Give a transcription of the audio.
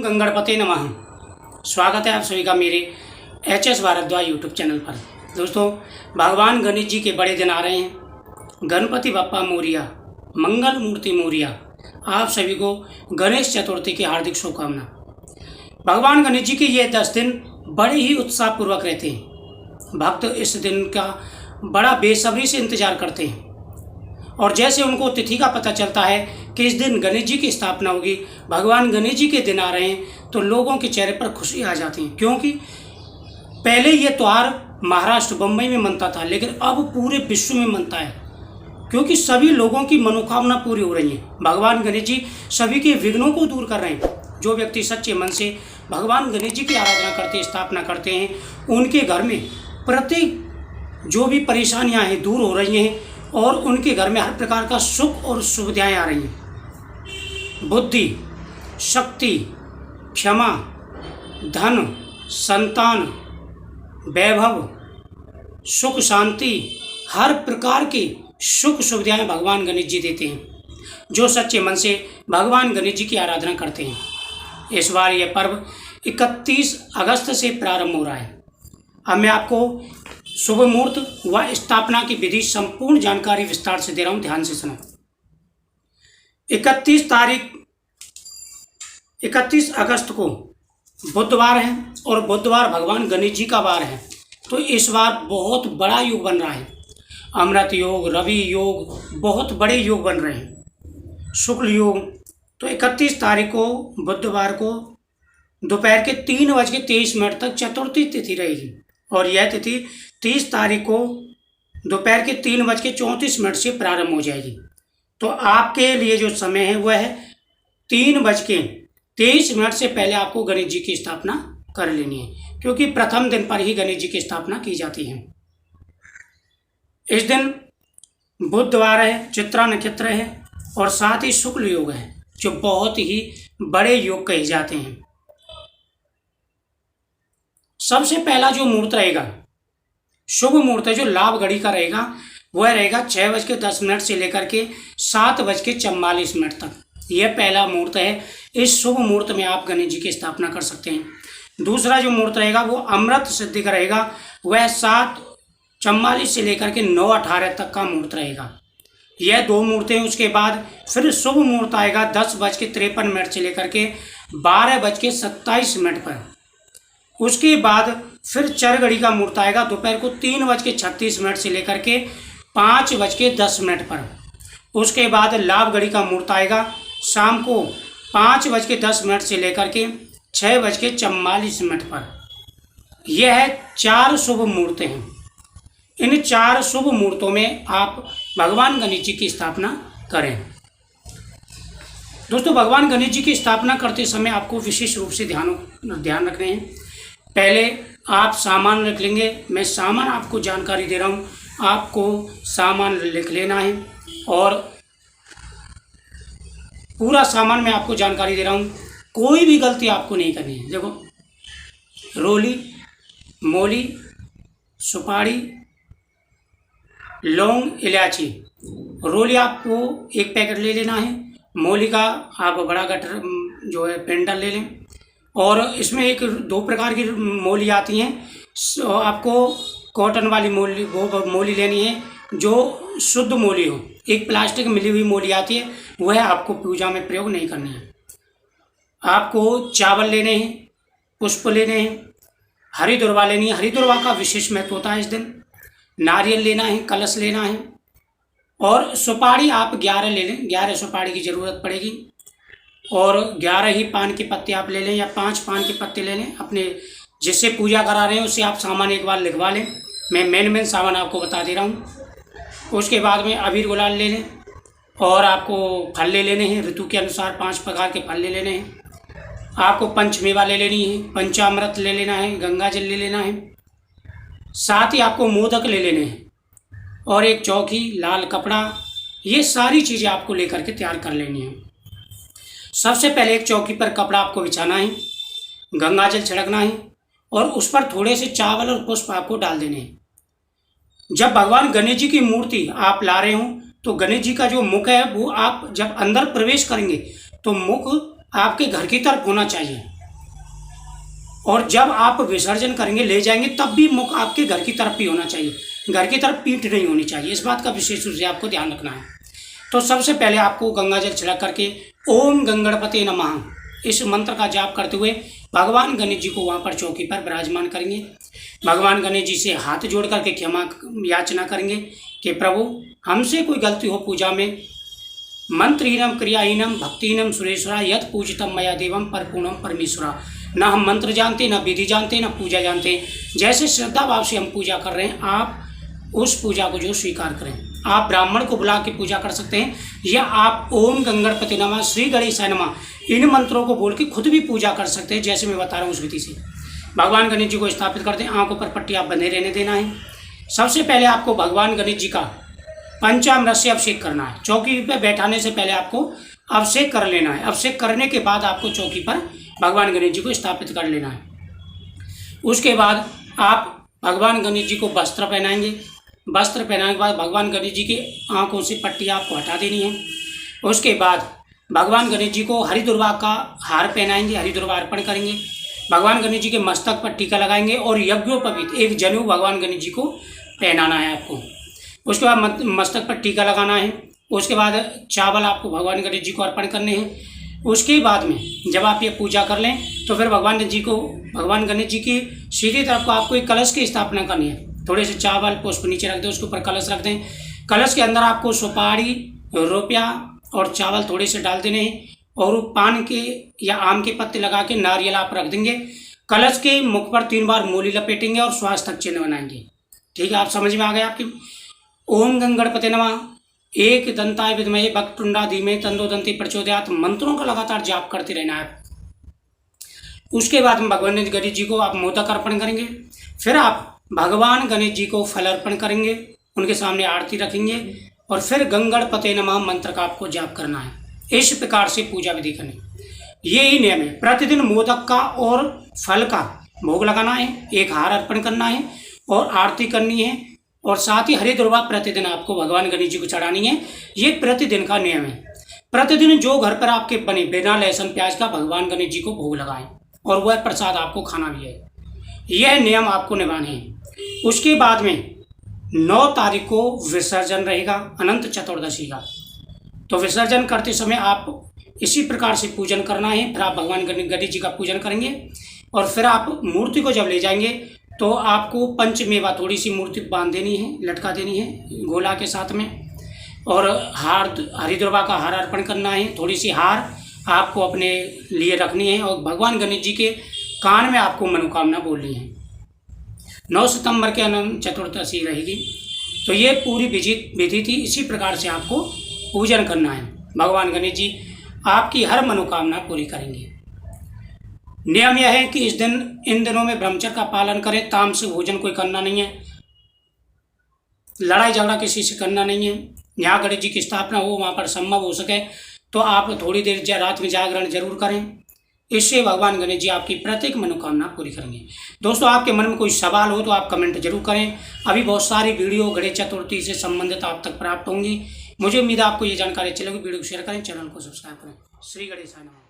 गंगणपते नमः। स्वागत है आप सभी का मेरे एच.एस. भारद्वाज यूट्यूब चैनल पर। दोस्तों, भगवान गणेश जी के बड़े दिन आ रहे हैं। गणपति बप्पा मोरिया, मंगल मूर्ति मोरिया। आप सभी को गणेश चतुर्थी की हार्दिक शुभकामना। भगवान गणेश जी के ये 10 दिन बड़े ही उत्साहपूर्वक रहते हैं। भक्त इस दिन का बड़ा बेसब्री से इंतजार करते हैं और जैसे उनको तिथि का पता चलता है कि इस दिन गणेश जी की स्थापना होगी, भगवान गणेश जी के दिन आ रहे हैं, तो लोगों के चेहरे पर खुशी आ जाती है। क्योंकि पहले ये त्यौहार महाराष्ट्र बम्बई में मनता था, लेकिन अब पूरे विश्व में मनता है क्योंकि सभी लोगों की मनोकामना पूरी हो रही है। भगवान गणेश जी सभी के विघ्नों को दूर कर रहे हैं। जो व्यक्ति सच्चे मन से भगवान गणेश जी की आराधना करते हैं, स्थापना करते हैं, उनके घर में प्रत्येक जो भी परेशानियां हैं दूर हो रही हैं और उनके घर में हर प्रकार का सुख और सुविधाएं आ रही हैं। बुद्धि, शक्ति, क्षमा, धन, संतान, वैभव, सुख, शांति, हर प्रकार की सुख सुविधाएं भगवान गणेश जी देते हैं जो सच्चे मन से भगवान गणेश जी की आराधना करते हैं। इस बार यह पर्व 31 अगस्त से प्रारंभ हो रहा है। अब मैं आपको शुभ मुहूर्त व स्थापना की विधि संपूर्ण जानकारी विस्तार से दे रहा हूं, ध्यान से सुनो। 31 अगस्त को बुधवार है और बुधवार भगवान गणेश जी का वार है, तो इस बार बहुत बड़ा योग बन रहा है। अमृत योग, रवि योग, बहुत बड़े योग बन रहे हैं, शुक्ल योग। तो 31 तारीख को बुधवार को दोपहर के 3:23 तक चतुर्थी तिथि रहेगी और यह तिथि 30 तारीख को दोपहर के 3:34 से प्रारंभ हो जाएगी। तो आपके लिए जो समय है वह है 3:23 से पहले आपको गणेश जी की स्थापना कर लेनी है, क्योंकि प्रथम दिन पर ही गणेश जी की स्थापना की जाती है। इस दिन बुधवार है, चित्रा नक्षत्र है और साथ ही शुक्ल योग है, जो बहुत ही बड़े योग कहे जाते हैं। सबसे पहला जो मुहूर्त रहेगा, शुभ मुहूर्त है, जो लाभ घड़ी का रहेगा, वह रहेगा 6:10 से लेकर के 7:44 तक। यह पहला मुहूर्त है। इस शुभ मुहूर्त में आप गणेश जी की स्थापना कर सकते हैं। दूसरा जो मुहूर्त रहेगा वो अमृत सिद्धि का रहेगा, वह 7:44 से लेकर के 9:18 तक का मुहूर्त रहेगा। यह 2 मुहूर्त हैं। उसके बाद फिर शुभ मुहूर्त आएगा 10:53 से लेकर के 12:27 पर। उसके बाद फिर चर घड़ी का मुहूर्त आएगा दोपहर को 3:36 से लेकर के 5:10 पर। उसके बाद लाभ घड़ी का मुहूर्त आएगा शाम को 5:10 से लेकर के 6:44 पर। यह 4 शुभ मुहूर्त हैं। इन 4 शुभ मुहूर्तों में आप भगवान गणेश जी की स्थापना करें। दोस्तों, भगवान गणेश जी की स्थापना करते समय आपको विशेष रूप से ध्यान रखने हैं। पहले आप सामान रख लेंगे। मैं सामान आपको जानकारी दे रहा हूँ, आपको सामान लिख लेना है और पूरा सामान मैं आपको जानकारी दे रहा हूँ, कोई भी गलती आपको नहीं करनी है। देखो, रोली, मोली, सुपारी, लौंग, इलायची। रोली आपको 1 पैकेट ले लेना है। मोली का आप बड़ा गटर जो है पेंडल ले लें। और इसमें 2 प्रकार की मोली आती हैं। आपको कॉटन वाली मोली, वो मोली लेनी है जो शुद्ध मोली हो। एक प्लास्टिक मिली हुई मोली आती है, वह आपको पूजा में प्रयोग नहीं करनी है। आपको चावल लेने हैं, पुष्प लेने हैं, हरी दुर्वा लेनी है। हरी दुर्वा का विशेष महत्व होता है इस दिन। नारियल लेना है, कलश लेना है और सुपारी आप 11 ले लें। 11 सुपारी की ज़रूरत पड़ेगी और 11 ही पान के पत्ते आप ले लें या 5 पान के पत्ते ले लें। अपने जिससे पूजा करा रहे हैं उससे आप सामान एक बार लिखवा लें। मैं मेन सामान आपको बता दे रहा हूँ। उसके बाद में अबीर गुलाल ले लें और आपको फल ले लेने हैं। ऋतु के अनुसार 5 प्रकार के फल ले लेने हैं। आपको पंचमेवा ले लेनी है, पंचामृत ले लेना है, गंगा जल ले लेना है, साथ ही आपको मोदक ले लेने हैं और एक चौकी, लाल कपड़ा। ये सारी चीज़ें आपको लेकर के तैयार कर लेनी है। सबसे पहले एक चौकी पर कपड़ा आपको बिछाना है, गंगा जल छिड़कना है और उस पर थोड़े से चावल और पुष्प आपको डाल देने हैं। जब भगवान गणेश जी की मूर्ति आप ला रहे हो तो गणेश जी का जो मुख है वो आप जब अंदर प्रवेश करेंगे तो मुख आपके घर की तरफ होना चाहिए। और जब आप विसर्जन करेंगे ले जाएंगे तब भी मुख आपके घर की तरफ ही होना चाहिए, घर की तरफ पीठ नहीं होनी चाहिए। इस बात का विशेष रूप से आपको ध्यान रखना है। तो सबसे पहले आपको गंगा जल छिड़क करके ओम गंगणपते नमः इस मंत्र का जाप करते हुए भगवान गणेश जी को वहाँ पर चौकी पर विराजमान करेंगे। भगवान गणेश जी से हाथ जोड़ करके क्षमा याचना करेंगे कि प्रभु हमसे कोई गलती हो पूजा में, मंत्रहीनम क्रियाहीनम भक्तिहीनम सुरेश्वरा यत पूजितम मया देवम परपूर्णम परमेश्वरा। न हम मंत्र जानते, न विधि जानते, न पूजा जानते। जैसे श्रद्धा भाव से हम पूजा कर रहे हैं आप उस पूजा को जो स्वीकार करें। आप ब्राह्मण को बुला के पूजा कर सकते हैं या आप ओम गंगणपति नमः श्री गणेशाय नमः इन मंत्रों को बोल के खुद भी पूजा कर सकते हैं, जैसे मैं बता रहा हूँ उस विधि से। भगवान गणेश जी को स्थापित करते हैं, आंखों पर पट्टी आप बंधे रहने देना है। सबसे पहले आपको भगवान गणेश जी का पंचामृत से अभिषेक करना है। चौकी पर बैठाने से पहले आपको अभिषेक कर लेना है। अभिषेक करने के बाद आपको चौकी पर भगवान गणेश जी को स्थापित कर लेना है। उसके बाद आप भगवान गणेश जी को वस्त्र पहनाएंगे। वस्त्र पहनाने के बाद भगवान गणेश जी की आंखों से पट्टी आपको हटा देनी है। उसके बाद भगवान गणेश जी को हरि दुर्वा का हार पहनाएंगे, हरि दुर्वा अर्पण करेंगे। भगवान गणेश जी के मस्तक पर टीका लगाएंगे और यज्ञोपवीत एक जनेऊ भगवान गणेश जी को पहनाना है आपको। उसके बाद मस्तक पर टीका लगाना है। उसके बाद चावल आपको भगवान गणेश जी को अर्पण करने हैं। उसके बाद में जब आप ये पूजा कर लें तो फिर भगवान गणेश जी की सीधी तरफ को आपको एक कलश की स्थापना करनी है। थोड़े से चावल पुष्प नीचे रख दें, उसके ऊपर कलश रख दें। कलश के अंदर आपको सुपारी, रुपया और चावल थोड़े से डाल देने हैं और पान के या आम के पत्ते लगा के नारियल आप रख देंगे। कलश के मुख पर 3 बार मूली लपेटेंगे और स्वास्थ्य चिन्ह बनाएंगे। ठीक है, आप समझ में आ गए आपकी। ओम गंगणपते नमः एक दंताय विद्महे वक्रतुंडाय धीमहि तन्नो दन्ति प्रचोदयात् मंत्रों का लगातार जाप करते रहना है। उसके बाद में भगवान गणेश जी को आप मोदक अर्पण करेंगे। फिर आप भगवान गणेश जी को फल अर्पण करेंगे, उनके सामने आरती रखेंगे और फिर गंगणपते नमः मंत्र का आपको जाप करना है। इस प्रकार से पूजा विधि करनी, यही नियम है। प्रतिदिन मोदक का और फल का भोग लगाना है, एक हार अर्पण करना है और आरती करनी है और साथ ही हरि दुर्वा प्रतिदिन आपको भगवान गणेश जी को चढ़ानी है। ये प्रतिदिन का नियम है। प्रतिदिन जो घर पर आपके बने बिना लहसुन प्याज का भगवान गणेश जी को भोग लगाएं और वह प्रसाद आपको खाना भी है। यह नियम आपको निभाने हैं। उसके बाद में 9 तारीख को विसर्जन रहेगा अनंत चतुर्दशी का। तो विसर्जन करते समय आप इसी प्रकार से पूजन करना है। फिर आप भगवान गणेश जी का पूजन करेंगे और फिर आप मूर्ति को जब ले जाएंगे तो आपको पंचमेवा थोड़ी सी मूर्ति बांध देनी है, लटका देनी है गोला के साथ में, और हार हरि दुर्वा का हार अर्पण करना है। थोड़ी सी हार आपको अपने लिए रखनी है और भगवान गणेश जी के कान में आपको मनोकामना बोलनी है। 9 सितंबर के अनंत चतुर्दशी रहेगी। तो ये पूरी विधि थी। इसी प्रकार से आपको पूजन करना है। भगवान गणेश जी आपकी हर मनोकामना पूरी करेंगे। नियम यह है कि इन दिनों में ब्रह्मचर्य का पालन करें। तामसिक भोजन कोई करना नहीं है, लड़ाई झगड़ा किसी से करना नहीं है। जहाँ गणेश जी की स्थापना हो वहाँ पर संभव हो सके तो आप थोड़ी देर रात में जागरण जरूर करें। इससे भगवान गणेश जी आपकी प्रत्येक मनोकामना पूरी करेंगे। दोस्तों, आपके मन में कोई सवाल हो तो आप कमेंट जरूर करें। अभी बहुत सारी वीडियो गणेश चतुर्थी से संबंधित आप तक प्राप्त होंगी। मुझे उम्मीद है आपको ये जानकारी अच्छी लगी। वीडियो को शेयर करें, चैनल को सब्सक्राइब करें। श्री गणेशाय नमः।